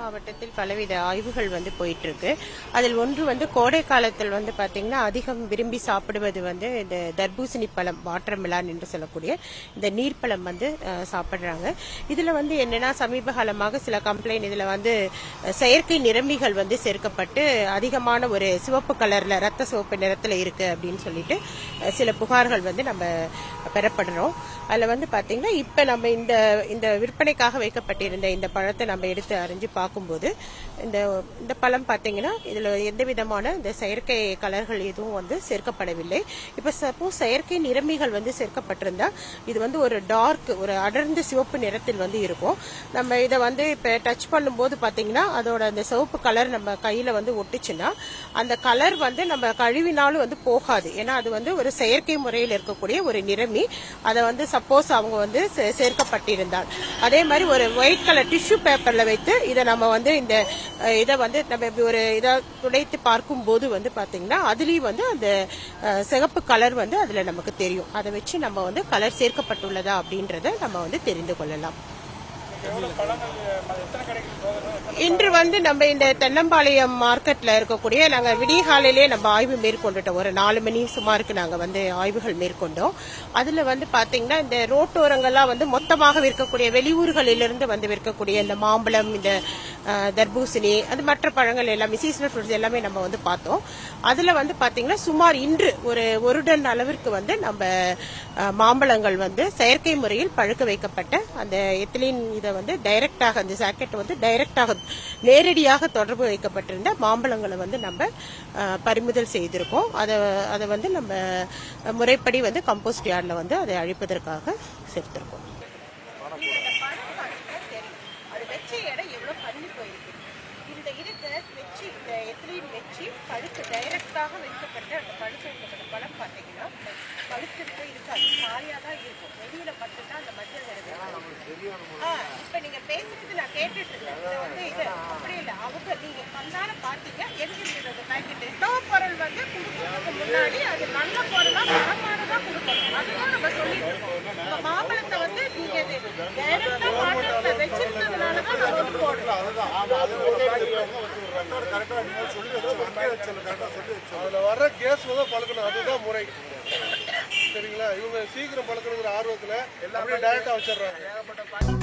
மாவட்டத்தில் பலவித ஆய்வுகள் வந்து போயிட்டு இருக்கு. அதில் ஒன்று வந்து கோடை காலத்தில் வந்து பாத்தீங்கன்னா அதிகம் விரும்பி சாப்பிடுவது வந்து இந்த தர்பூசணி பழம், வாட்டர் மெலான் என்று சொல்லக்கூடிய இந்த நீர்ப்பழம் வந்து சாப்பிடுறாங்க. இதுல வந்து என்னன்னா சமீப காலமாக சில கம்ப்ளைண்ட் இதுல வந்து செயற்கை நிறமிகள் வந்து சேர்க்கப்பட்டு அதிகமான ஒரு சிவப்பு கலர்ல ரத்த சிவப்பு நிறத்துல இருக்கு அப்படின்னு சொல்லிட்டு சில புகார்கள் வந்து நம்ம பெறப்படுறோம். அதுல வந்து பாத்தீங்கன்னா இப்ப நம்ம இந்த விற்பனைக்காக வைக்கப்பட்டிருந்த இந்த பழத்தை நம்ம எடுத்து அறிஞ்சு பார்க்கும்போது இந்த பழம் பாத்தீங்கன்னா இதுல எந்த விதமான இந்த செயற்கை கலர்கள் எதுவும் வந்து சேர்க்கப்படவில்லை. இப்ப சப்போஸ் செயற்கை நிறமிகள் வந்து சேர்க்கப்பட்டிருந்தா இது வந்து ஒரு டார்க், ஒரு அடர்ந்த சிவப்பு நிறத்தில் வந்து இருக்கும். நம்ம இதை வந்து இப்ப டச் பண்ணும்போது பாத்தீங்கன்னா அதோட அந்த சிவப்பு கலர் நம்ம கையில வந்து ஒட்டுச்சுன்னா அந்த கலர் வந்து நம்ம கழுவினாலும் வந்து போகாது. ஏன்னா அது வந்து ஒரு செயற்கை முறையில் இருக்கக்கூடிய ஒரு நிறமி. அதை வந்து சப்போஸ் அவங்க வந்து சேர்க்கப்பட்டிருந்தால் அதே மாதிரி ஒரு ஒயிட் கலர் டிஷ்யூ பேப்பர்ல வைத்து இதை நம்ம வந்து இதை வந்து நம்ம இப்படி ஒரு இதை துடைத்து பார்க்கும் போது வந்து பாத்தீங்கன்னா அதுலயும் வந்து அந்த சிகப்பு கலர் வந்து அதுல நமக்கு தெரியும். அதை வச்சு நம்ம வந்து கலர் சேர்க்கப்பட்டுள்ளதா அப்படின்றத நம்ம வந்து தெரிந்து கொள்ளலாம். இன்று வந்து நம்ம இந்த தென்னம்பாளையம் மார்க்கெட்ல இருக்கக்கூடிய நாங்க விடிகாலையிலே நம்ம ஆய்வு மேற்கொண்டுட்டோம். ஒரு 4 மணி சுமாருக்கு நாங்க வந்து ஆய்வுகள் மேற்கொண்டோம். அதுல வந்து பாத்தீங்கன்னா இந்த ரோட்டோரங்கள்லாம் வந்து மொத்தமாக விற்கக்கூடிய வெளியூர்களிலிருந்து வந்து விற்கக்கூடிய இந்த மாம்பழம், இந்த தர்பூசணி, அது மற்ற பழங்கள் எல்லாமே சீசனல் ஃப்ரூட்ஸ் எல்லாமே நம்ம வந்து பார்த்தோம். அதுல வந்து பாத்தீங்கன்னா சுமார் இன்று ஒரு டன் அளவிற்கு வந்து நம்ம மாம்பழங்கள் வந்து செயற்கை முறையில் பழுக்க வைக்கப்பட்ட அந்த எத்திலீன் இதை வந்து டைரக்டாக அந்த சாக்கெட் வந்து டைரக்டாக நேரடியாக தொடர்பு வைக்கப்பட்டிருந்த மாம்பழங்களை வந்து நம்ம பறிமுதல் செய்திருக்கோம். அதை வந்து நம்ம முறைப்படி வந்து கம்போஸ்ட் யார்ட்ல வந்து அதை அழிப்பதற்காக சேர்த்திருக்கோம். இந்த எத்திலீன் வச்சு பழுத்து டைரக்டாக வைக்கப்பட்ட அந்த பழுத்து வைக்கப்பட்ட பழம் பார்த்தீங்கன்னா பழுத்துட்டு இருக்காது, காலியாக தான் இருக்கும். வெளியில மட்டும்தான் அந்த மஞ்சள் நிறம். இப்ப நீங்க பேசுறது நான் கேட்டுட்டு இருந்தேன். இதை வந்து இது அப்படி இல்லை, அவங்க நீங்க கண்ணால பாத்தீங்க. எங்க பாக்கெட் பொருள் வந்து கொடுக்கறதுக்கு முன்னாடி அது நல்ல பொருளா தரமானதா கொடுக்கணும். அதுதான் நம்ம சொல்லிட்டு இருக்கோம். மாம்பழத்தை வந்து நீங்க டைரக்டா வாட்டர்ல வச்சிருந்ததுனாலதான் நம்ம வந்து போடுறோம். அதுல வர்ற கேஸ் பழக்கணும், அதுதான் முறை. சரிங்களா? இவங்க சீக்கிரம் பழக்கணுங்கிற ஆர்வத்துல எல்லாமே டைரக்டா வச்சிடறாங்க.